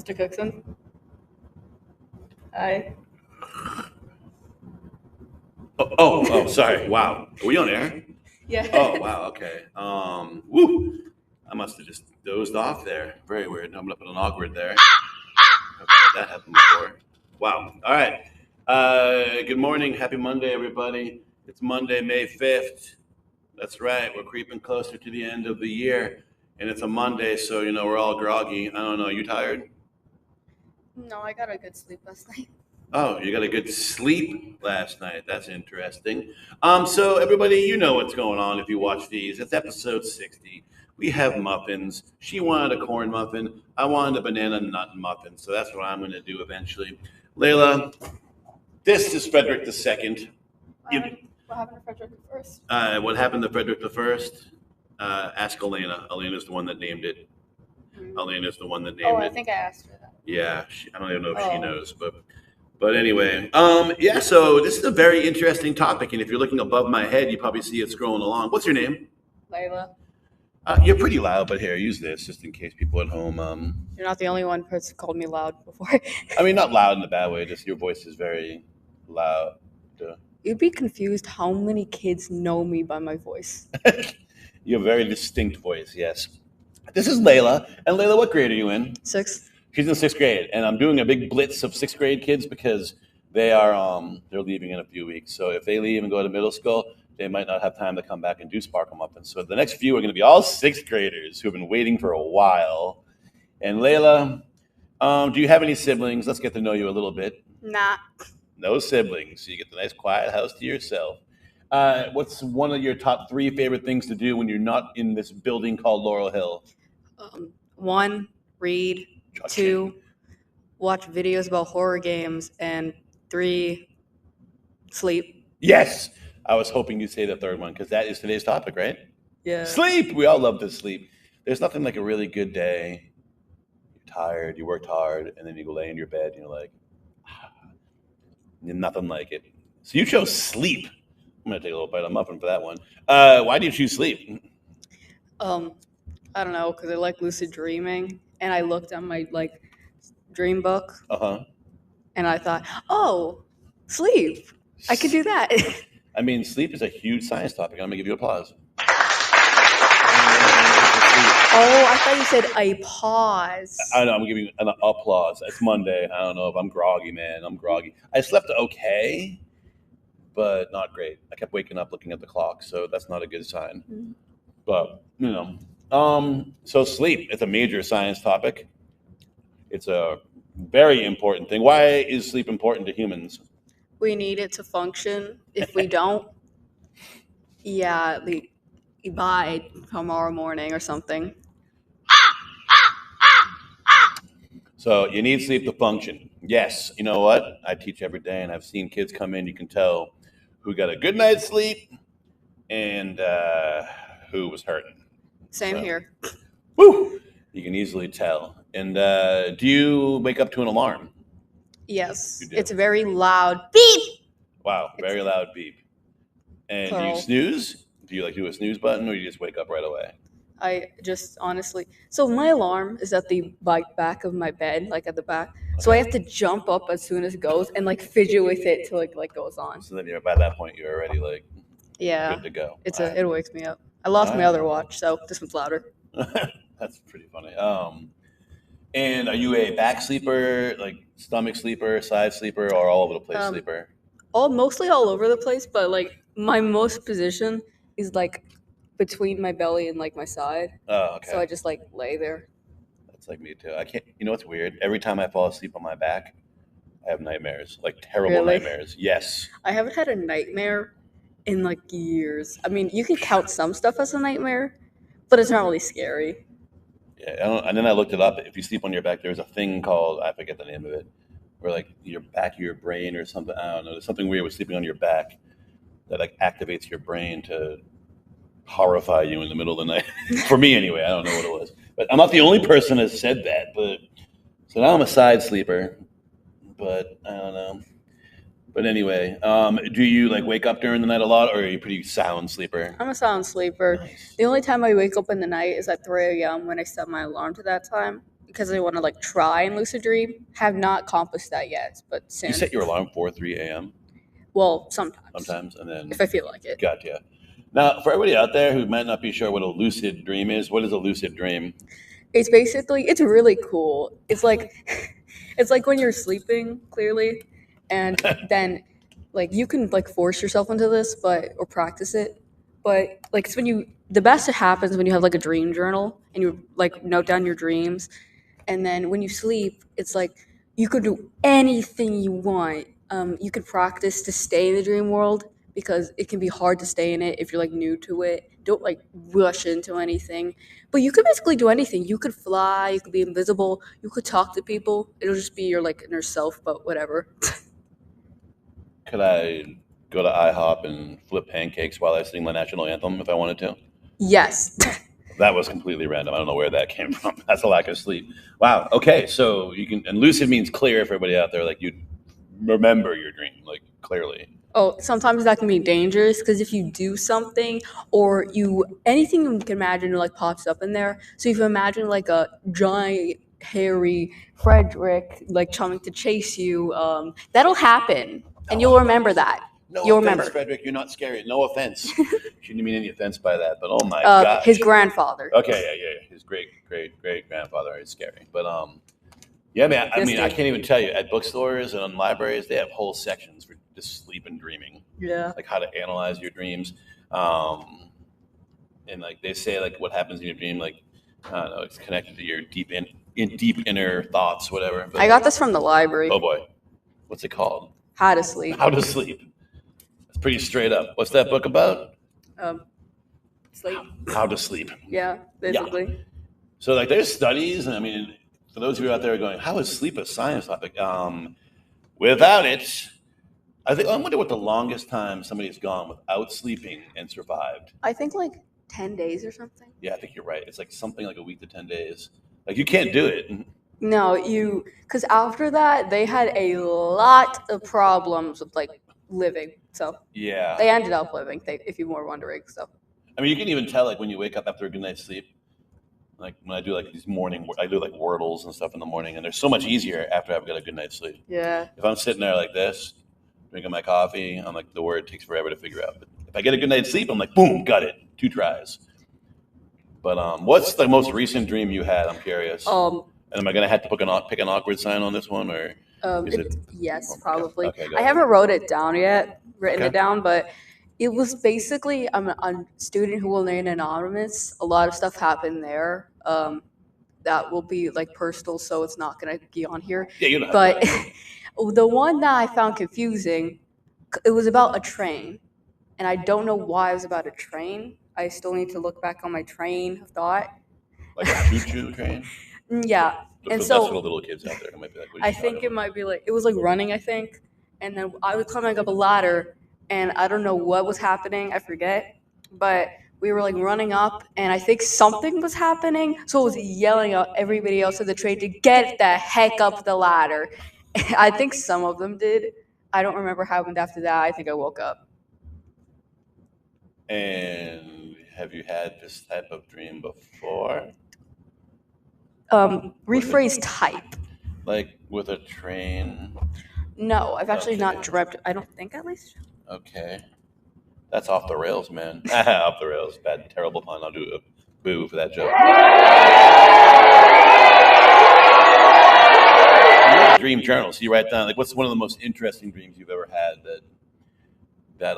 Mr. Cookson. Hi. Oh, sorry. Wow. Are we on air? Yeah. Oh, wow. Okay. Woo. I must have just dozed off there. Very weird. I'm looking awkward there. Never had that happen before. Wow. All right. Good morning. Happy Monday, everybody. It's Monday, May 5th. That's right. We're creeping closer to the end of the year. And it's a Monday, so, we're all groggy. I don't know. You tired? No, I got a good sleep last night. Oh, you got a good sleep last night. That's interesting. So everybody, you know what's going on if you watch these. It's episode 60. We have muffins. She wanted a corn muffin. I wanted a banana nut muffin. So that's what I'm going to do eventually. Layla, this is Frederick II. What happened to Frederick the First? What happened to Frederick I? Ask Elena. Elena's the one that named it. Elena's the one that named it. I think I asked her that. Yeah, I don't even know if she knows, but anyway, yeah. So this is a very interesting topic, and if you're looking above my head, you probably see it scrolling along. What's your name? Layla. You're pretty loud, but here, use this just in case people at home. You're not the only one who's called me loud before. I mean, not loud in a bad way. Just your voice is very loud. You'd be confused how many kids know me by my voice. You have a very distinct voice. Yes. This is Layla, and Layla, what grade are you in? 6th. She's in 6th grade, and I'm doing a big blitz of 6th grade kids because they're leaving in a few weeks. So if they leave and go to middle school, they might not have time to come back and do Sparklemuffins. So the next few are going to be all 6th graders who have been waiting for a while. And Layla, do you have any siblings? Let's get to know you a little bit. Nah. No siblings. So you get the nice quiet house to yourself. What's one of your top 3 favorite things to do when you're not in this building called Laurel Hill? 1, read. 2, watch videos about horror games, and 3, sleep. Yes, I was hoping you'd say the third one because that is today's topic, right? Yeah. Sleep. We all love to sleep. There's nothing like a really good day. You're tired, you worked hard, and then you go lay in your bed and you're like, nothing like it. So you chose sleep. I'm gonna take a little bite of muffin for that one. Why do you choose sleep? I don't know, because I like lucid dreaming. And I looked at my dream book, and I thought, "Oh, sleep! I could do that." I mean, sleep is a huge science topic. I'm gonna give you applause. Oh, I thought you said a pause. I know. I'm giving you an applause. It's Monday. I don't know if I'm groggy, man. I'm groggy. I slept okay, but not great. I kept waking up looking at the clock, so that's not a good sign. Mm-hmm. But so sleep, it's a major science topic. It's a very important thing. Why is sleep important to humans? We need it to function. If we don't, we die tomorrow morning or something. So you need sleep to function. Yes, you know what? I teach every day, and I've seen kids come in. You can tell who got a good night's sleep and who was hurting. Same here. Woo! You can easily tell. And do you wake up to an alarm? Yes. It's a very loud beep. Wow, very loud beep. And do you snooze? Do you do a snooze button, or you just wake up right away? I just honestly. So my alarm is at the back of my bed, at the back. Okay. So I have to jump up as soon as it goes and fidget with it till it goes on. So then by that point you're already good to go. It wakes me up. I lost my other watch, so this one's louder. That's pretty funny. And are you a back sleeper, stomach sleeper, side sleeper, or all over the place sleeper? Mostly all over the place, but my most position is between my belly and my side. Oh, okay. So I just lay there. That's like me too. I can't. You know what's weird? Every time I fall asleep on my back, I have nightmares, terrible nightmares. Yes. I haven't had a nightmare in years. I mean, you can count some stuff as a nightmare, but it's not really scary. Yeah, and then I looked it up. If you sleep on your back, there's a thing called, I forget the name of it, where your back of your brain or something. I don't know. There's something weird with sleeping on your back that activates your brain to horrify you in the middle of the night. For me, anyway. I don't know what it was, but I'm not the only person that said that. But so now I'm a side sleeper, but I don't know. But anyway, do you wake up during the night a lot, or are you a pretty sound sleeper? I'm a sound sleeper. Nice. The only time I wake up in the night is at 3 a.m. when I set my alarm to that time, because I want to like try and lucid dream. Have not accomplished that yet, but soon. You set your alarm for 3 a.m.? Well, sometimes. Sometimes, and then if I feel like it. Gotcha. Now, for everybody out there who might not be sure what a lucid dream is, what is a lucid dream? It's basically, it's really cool. It's like it's like when you're sleeping clearly, and then like you can like force yourself into this, but or practice it. But like it's when you the best it happens when you have like a dream journal and you like note down your dreams, and then when you sleep, it's like you could do anything you want. You could practice to stay in the dream world because it can be hard to stay in it if you're like new to it. Don't like rush into anything, but you could basically do anything. You could fly, you could be invisible, you could talk to people. It'll just be your like inner self, but whatever. Could I go to IHOP and flip pancakes while I sing the national anthem if I wanted to? Yes. That was completely random. I don't know where that came from. That's a lack of sleep. Wow. Okay. So you can, and lucid means clear for everybody out there. Like you remember your dream, like clearly. Oh, sometimes that can be dangerous because if you do something or you anything you can imagine like pops up in there. So if you imagine like a giant hairy Frederick like trying to chase you, that'll happen, and you'll remember that. No You'll offense, remember. Frederick. You're not scary. No offense. Shouldn't mean any offense by that, but oh my gosh. His grandfather. Okay, yeah. His great grandfather is scary, but yeah, man. I mean, I can't even tell you. At bookstores and on libraries, they have whole sections for just sleep and dreaming. Yeah. Like how to analyze your dreams, and like they say, like what happens in your dream, like I don't know, it's connected to your deep inner thoughts, whatever. But, I got this from the library. oh boy, what's it called? How to Sleep. How to Sleep. It's pretty straight up. What's that book about? Sleep. How to sleep. Yeah, basically. Yeah. So like there's studies, and I mean, for those of you out there going, how is sleep a science topic? Without it, I wonder what the longest time somebody's gone without sleeping and survived. I think like 10 days or something. Yeah, I think you're right. It's like something like a week to 10 days. Like you can't do it. No, because after that, they had a lot of problems with like living. So Yeah. they ended up living, if you were wondering. So I mean, you can even tell like when you wake up after a good night's sleep. Like when I do like these I do like wordles and stuff in the morning, and they're so much easier after I've got a good night's sleep. yeah. If I'm sitting there like this, drinking my coffee, I'm like, the word takes forever to figure out. But if I get a good night's sleep, I'm like, boom, got it. 2 tries. But what's the most recent dream you had? I'm curious. And am I gonna have to pick an awkward sign on this one, or is it? Yes, probably. Okay, go I ahead. haven't written Okay. it down, but it was basically I'm a student who will remain anonymous. A lot of stuff happened there. That will be like personal, so it's not gonna be on here. Yeah, you don't have But to. the one that I found confusing, it was about a train, and I don't know why it was about a train. I still need to look back on my train of thought. Like a choo-choo train. Yeah, and That's so for the little kids out there who might be like, what are I you think talking it might be like it was like running, I think, and then I was climbing up a ladder, and I don't know what was happening. I forget, but we were like running up, and I think something was happening. So I was yelling at everybody else in the train to get the heck up the ladder. I think some of them did. I don't remember what happened after that. I think I woke up. And have you had this type of dream before? Rephrase type. Like with a train? No, I've actually Okay. not dreamt. I don't think at least. Okay. That's off the rails, man. Off the rails. Bad, terrible pun. I'll do a boo for that joke. You have a dream journal, so you write down like what's one of the most interesting dreams you've ever had that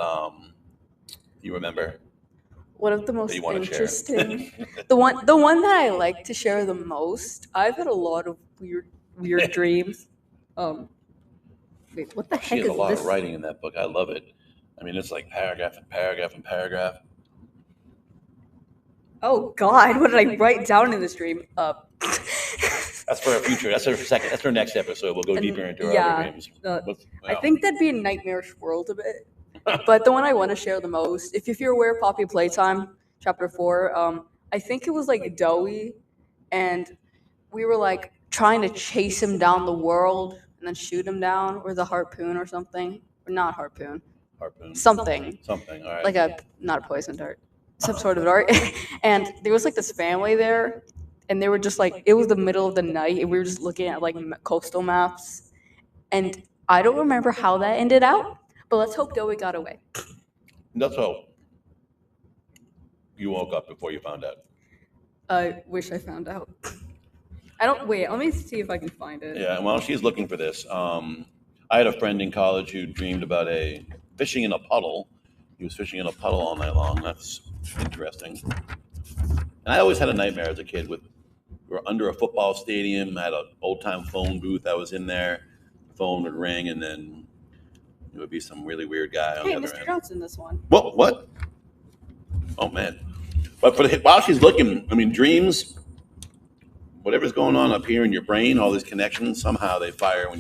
you remember. One of the most you wanna share? interesting, the one that I like to share the most. I've had a lot of weird dreams. Wait, what the She heck has is a lot this? of writing in that book. I love it. I mean, it's like paragraph and paragraph and paragraph. Oh God, what did I write down in this dream? That's for our future. That's our second. That's our next episode. We'll go deeper into our yeah, other dreams. I think that'd be a nightmarish world a bit. But the one I want to share the most, if you're aware of Poppy Playtime, Chapter 4, I think it was like Doughy, and we were like trying to chase him down the world and then shoot him down with a harpoon or something. Or not harpoon. Harpoon. Something. Something. All right. Like not a poison dart. Some sort of dart. And there was like this family there, and they were just like, it was the middle of the night, and we were just looking at like coastal maps, and I don't remember how that ended out, but let's hope Joey got away. That's how you woke up before you found out. I wish I found out. I don't wait. Let me see if I can find it. Yeah, while she's looking for this, I had a friend in college who dreamed about fishing in a puddle. He was fishing in a puddle all night long. That's interesting. And I always had a nightmare as a kid. We were under a football stadium. I had an old-time phone booth. I was in there. The phone would ring, and then it would be some really weird guy on the other Mr. end. Johnson, this one. What? Oh, man. But while she's looking, I mean, dreams, whatever's going on up here in your brain, all these connections, somehow they fire when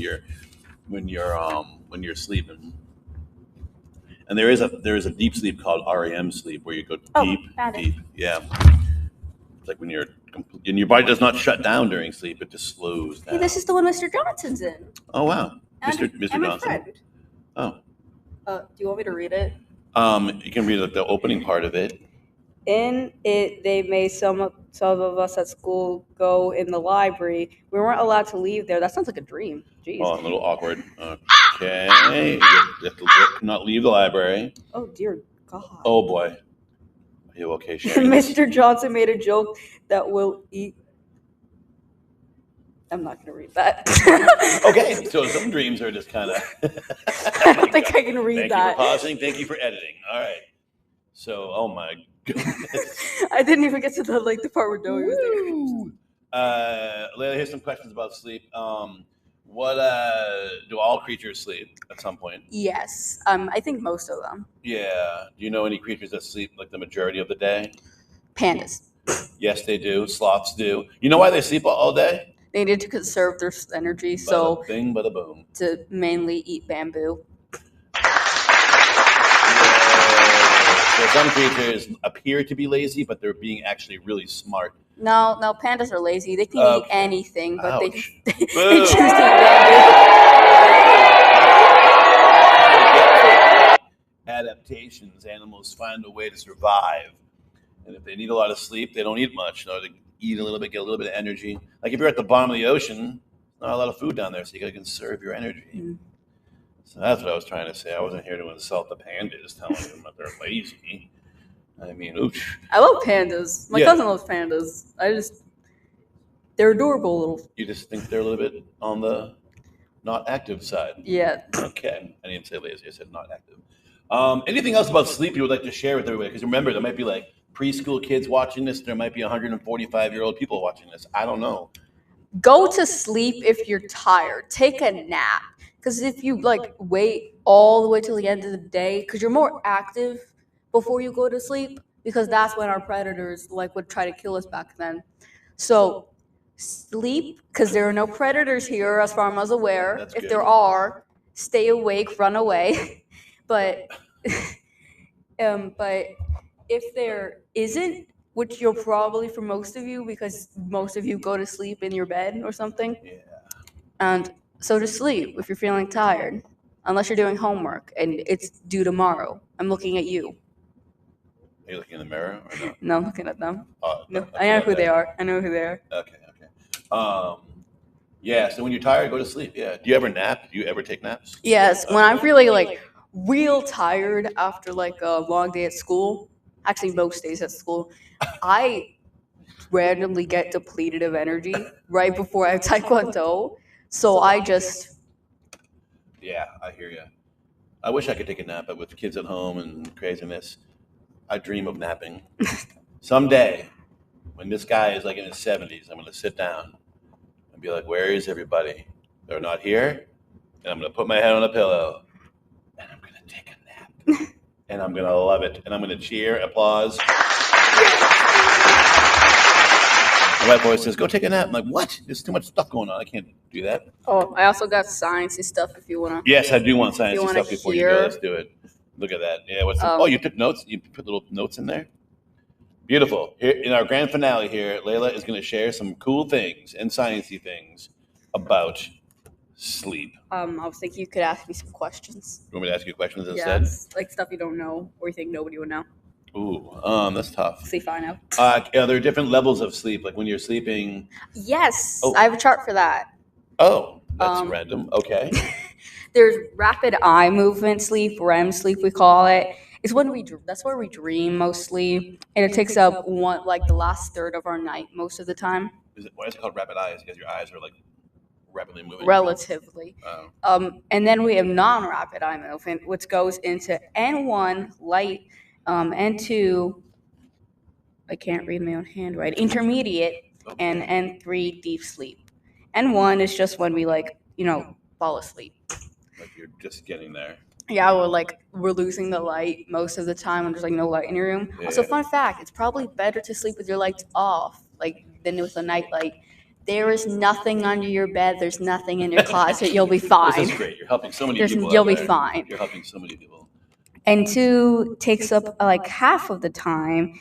you're sleeping. And there is a deep sleep called REM sleep where you go deep. Yeah. It's like when your body does not shut down during sleep; it just slows down. Hey, this is the one Mr. Johnson's in. Oh wow, Mr. And my Johnson. friend. Oh. Do you want me to read it? You can read the opening part of it. In it, they made some of us at school go in the library. We weren't allowed to leave there. That sounds like a dream. Jeez. Oh, a little awkward. Okay, you have to not leave the library. Oh dear God. Oh boy. Are you okay, Sherry? Mr. Johnson made a joke that will eat. I'm not going to read that. Okay, so some dreams are just kind of. I don't think I can read that. Thank you for pausing. Thank you for editing. All right. So, oh my goodness. I didn't even get to the part where Joey was there. Layla, here's some questions about sleep. What do all creatures sleep at some point? Yes, I think most of them. Yeah. Do you know any creatures that sleep like the majority of the day? Pandas. Yes, they do. Sloths do. You know why they sleep all day? They need to conserve their energy, Bada bing, bada boom. To mainly eat bamboo. So some creatures appear to be lazy, but they're being actually really smart. No, pandas are lazy. They can eat anything, but they choose to eat bamboo. Adaptations. Animals find a way to survive. And if they need a lot of sleep, they don't eat much. They eat a little bit, get a little bit of energy. Like if you're at the bottom of the ocean, not a lot of food down there, so you got to conserve your energy. Mm. So that's what I was trying to say. I wasn't here to insult the pandas, telling them that they're lazy. I mean, ooch. I love pandas. My cousin loves pandas. They're adorable little. You just think they're a little bit on the not active side. Yeah. Okay. I didn't say lazy. I said not active. Anything else about sleep you would like to share with everybody? Because remember, there might be like preschool kids watching this. There might be 145-year-old people watching this. I don't know. Go to sleep if you're tired. Take a nap. Because if you wait all the way till the end of the day, because you're more active before you go to sleep, because that's when our predators would try to kill us back then. So sleep, because there are no predators here as far as I'm aware. That's if good. There are, stay awake, run away. But if there isn't, which you're probably for most of you, because most of you go to sleep in your bed or something. Yeah. And so to sleep if you're feeling tired, unless you're doing homework and it's due tomorrow. I'm looking at you. Are you looking in the mirror or no? No, I'm looking at them. No, I know who they are. Okay. Yeah, so when you're tired, go to sleep. Yeah. Do you ever nap? Do you ever take naps? Yes, when I'm really real tired after a long day at school, actually most days at school, I randomly get depleted of energy right before I have Taekwondo. So I just... Yeah, I hear you. I wish I could take a nap, but with kids at home and craziness, I dream of napping. Someday, when this guy is in his 70s, I'm going to sit down and be like, where is everybody? They're not here. And I'm going to put my head on a pillow and I'm going to take a nap. And I'm going to love it. And I'm going to cheer, applause. My voice says, go take a nap. I'm like, what? There's too much stuff going on. I can't do that. Oh, I also got sciencey stuff if you want to. Yes, I do want sciencey stuff before you go. Let's do it. Look at that. Yeah. You took notes? You put little notes in there? Beautiful. Here, in our grand finale here, Layla is going to share some cool things and sciencey things about sleep. I was thinking you could ask me some questions. You want me to ask you questions instead? Yes, stuff you don't know or you think nobody would know. Ooh, that's tough. See if I know. Are there different levels of sleep? Like when you're sleeping? Yes, Oh. I have a chart for that. Oh, that's random. Okay. There's rapid eye movement sleep, REM sleep we call it. It's when that's where we dream mostly, and it takes up the last third of our night most of the time. Why is it called rapid eye? Is because your eyes are like rapidly moving? Relatively. Oh. And then we have non-rapid eye movement, which goes into N1 light, N2, I can't read my own handwriting, intermediate, and N3 deep sleep. N1 is just when we fall asleep. Like you're just getting there. Yeah, we're losing the light most of the time when there's no light in your room. Yeah. Also, fun fact, it's probably better to sleep with your lights off, than with a night light. There is nothing under your bed. There's nothing in your closet. You'll be fine. This is great. You're helping so many people. You'll be fine. You're helping so many people. And 2 takes up half of the time.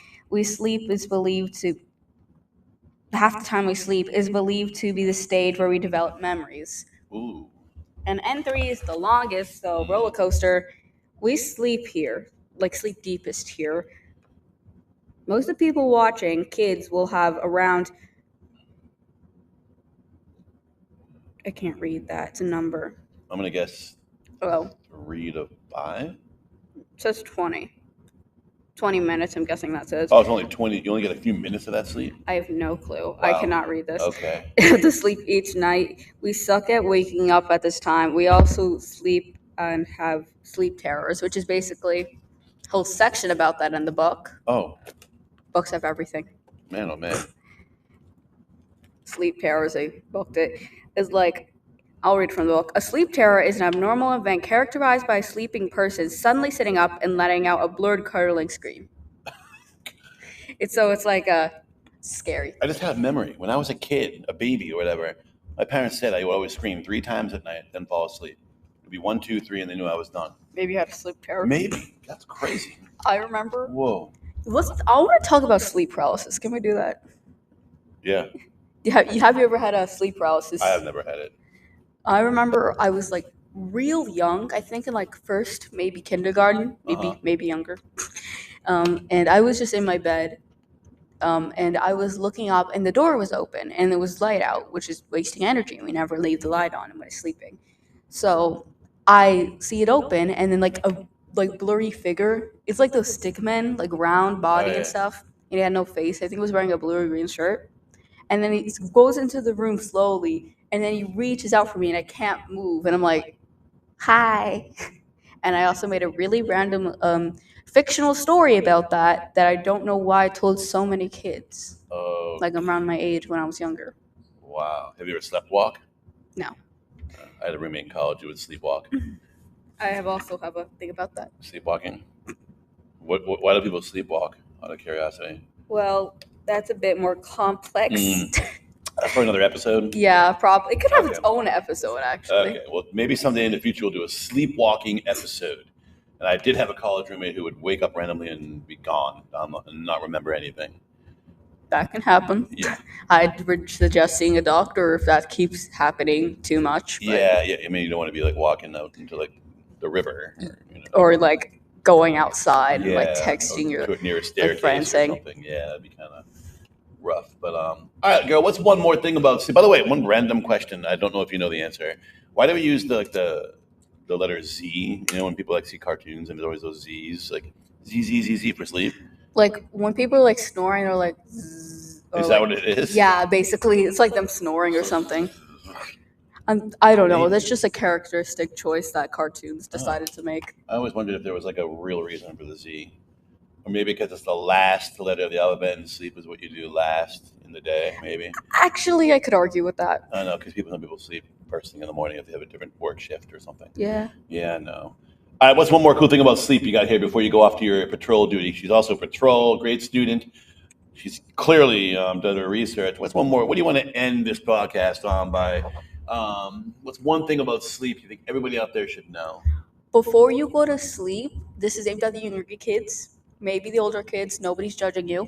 Half the time we sleep is believed to be the stage where we develop memories. Ooh. And N3 is the longest, so roller coaster. We sleep here, sleep deepest here. Most of the people watching, kids, will have around, I can't read that, it's a number. I'm going to guess 3 to 5? It says 20. 20 minutes, I'm guessing that says. Oh, it's only 20. You only get a few minutes of that sleep? I have no clue. Wow. I cannot read this. Okay. To sleep each night. We suck at waking up at this time. We also sleep and have sleep terrors, which is basically a whole section about that in the book. Oh. Books have everything. Man, oh man. Sleep terrors, I booked it, is I'll read from the book. A sleep terror is an abnormal event characterized by a sleeping person suddenly sitting up and letting out a blurred curdling scream. It's a scary. I just have memory. When I was a kid, a baby or whatever, my parents said I would always scream 3 times at night, then fall asleep. It'd be 1, 2, 3, and they knew I was done. Maybe you had a sleep terror. Maybe. That's crazy. I remember. Whoa. I want to talk about sleep paralysis. Can we do that? Yeah. Have you ever had a sleep paralysis? I have never had it. I remember I was real young. I think in first, maybe kindergarten, maybe younger. And I was just in my bed, and I was looking up, and the door was open, and there was light out, which is wasting energy. We never leave the light on when I'm sleeping. So I see it open, and then a blurry figure. It's like those stick men, round body and stuff. And he had no face. I think he was wearing a blue or green shirt. And then he goes into the room slowly, and then he reaches out for me, and I can't move. And I'm like, hi. And I also made a really random fictional story about that I don't know why I told so many kids. Oh. Around my age when I was younger. Wow. Have you ever sleptwalk? No. I had a roommate in college who would sleepwalk. I also have a thing about that. Sleepwalking? Why do people sleepwalk, out of curiosity? Well, that's a bit more complex. That's for another episode? Yeah, probably. It could have its own episode, actually. Okay, well, maybe someday in the future we'll do a sleepwalking episode. And I did have a college roommate who would wake up randomly and be gone and not remember anything. That can happen. Yeah. I'd suggest seeing a doctor if that keeps happening too much. Yeah. I mean, you don't want to be walking out into the river. Or going outside and texting your near a staircase friend or saying, something. Yeah, that'd be kind of rough. But all right, girl. What's one more thing about sleep? By the way, one random question. I don't know if you know the answer. Why do we use the letter Z? When people see cartoons and there's always those Z's, Z for sleep. When people are snoring, or zzz, or is that what it is? Yeah, basically, it's them snoring or something. I don't know. That's just a characteristic choice that cartoons decided to make. I always wondered if there was a real reason for the Z. Or maybe because it's the last letter of the alphabet and sleep is what you do last in the day, maybe. Actually, I could argue with that. I know, because some people sleep first thing in the morning if they have a different work shift or something. Yeah. Yeah, no. All right, what's one more cool thing about sleep you got here before you go off to your patrol duty? She's also patrol, great student. She's clearly done her research. What's one more? What do you want to end this podcast on by? What's one thing about sleep you think everybody out there should know? Before you go to sleep, this is aimed at the younger kids, maybe the older kids. Nobody's judging you.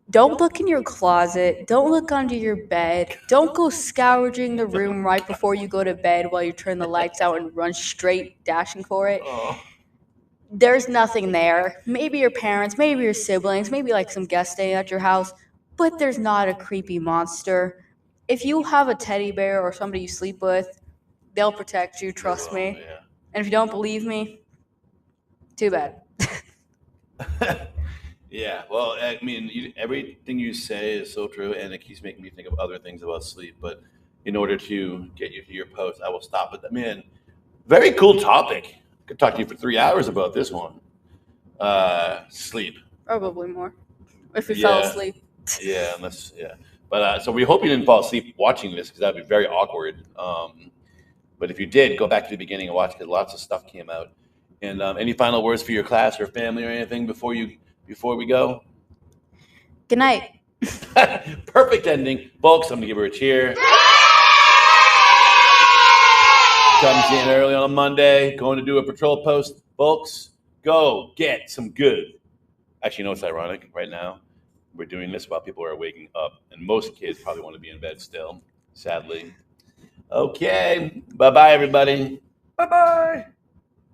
Don't look in your closet. Don't look under your bed. Don't go scourging the room right before you go to bed while you turn the lights out and run straight dashing for it. Oh. there's nothing there. Maybe your parents, maybe your siblings, maybe like some guests staying at your house, but there's not a creepy monster. If you have a teddy bear or somebody you sleep with, they'll protect you, trust me. Yeah. And if you don't believe me, too bad. Yeah, well, I mean, everything you say is so true, and it keeps making me think of other things about sleep. But in order to get you to your post, I will stop it. Man, very cool topic. Could talk to you for 3 hours about this one. Sleep. Probably more. If we fell asleep. Yeah, But so we hope you didn't fall asleep watching this because that'd be very awkward. But if you did, go back to the beginning and watch because lots of stuff came out. And any final words for your class or family or anything before we go? Good night. Perfect ending, folks. I'm gonna give her a cheer. Comes in early on a Monday, going to do a patrol post, folks. Go get some good. Actually, you know what's ironic? Right now, we're doing this while people are waking up, and most kids probably want to be in bed still. Sadly. Okay. Bye bye, everybody. Bye bye.